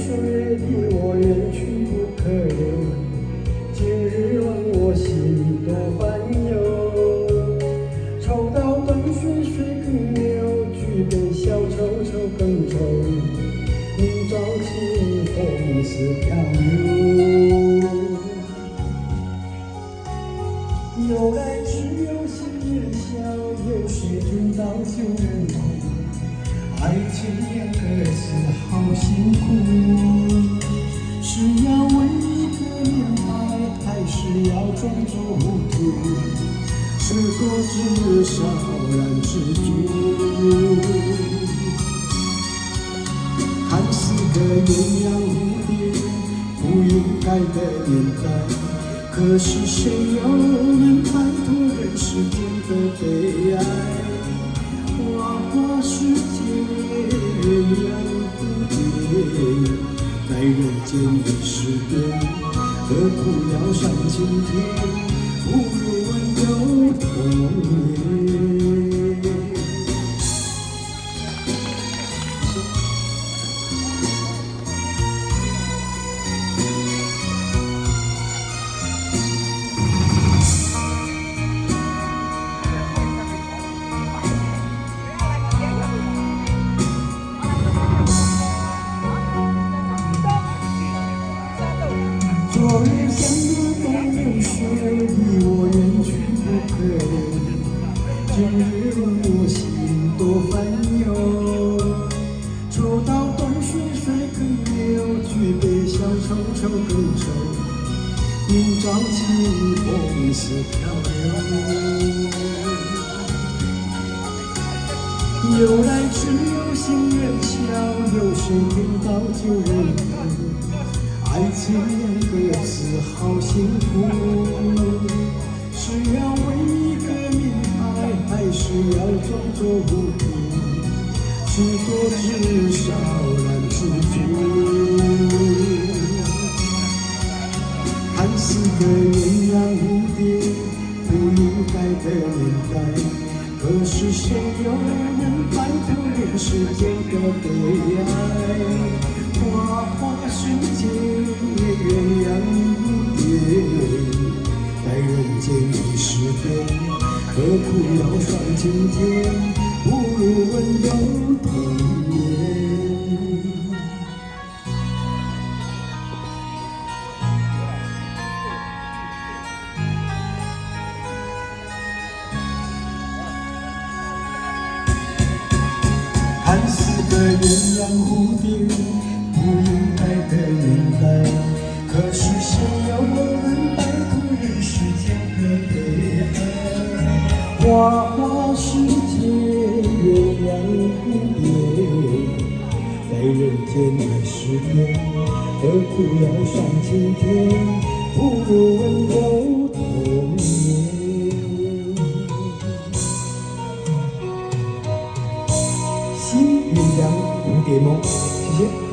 水离我远去不可留，今日问我心多烦忧。抽刀断水水更流，举杯消愁愁更愁。明朝清风似飘流，由来只有心人笑，有谁知道旧人哭？爱情两个字好辛苦，是要问一个明白，还是要装作糊涂？吃多至少让知足。看似个鸳鸯蝴蝶，不应该的年代，可是谁又能摆脱人世间的悲哀？花花世界，鸳鸯蝴蝶，在人间的诗篇，何苦要上青天？不如温柔童年。昨日相约东流水，离我远去不可留。今日问我心多烦忧。抽刀断水水更流，举杯消愁愁更愁。明朝清风似飘流，由来只有新人笑，有谁听到旧人哭？爱情两个字好辛苦，是要问一个明白，还是要装作糊涂？吃多至少让知足。看似个鸳鸯蝴蝶，不应该的年代，可是谁又能摆脱人世间的悲哀？花花世界，鸳鸯蝴蝶，在人间已是边，何苦要上青天？不如温柔童年。看似个鸳鸯蝴蝶，不应该的年代，可是谁又能摆脱人世间的悲哀？花花世界，鸳鸯蝴蝶，在人间的诗篇，何苦要上青天？不如温柔童年。新鸳鸯蝴蝶梦，谢谢。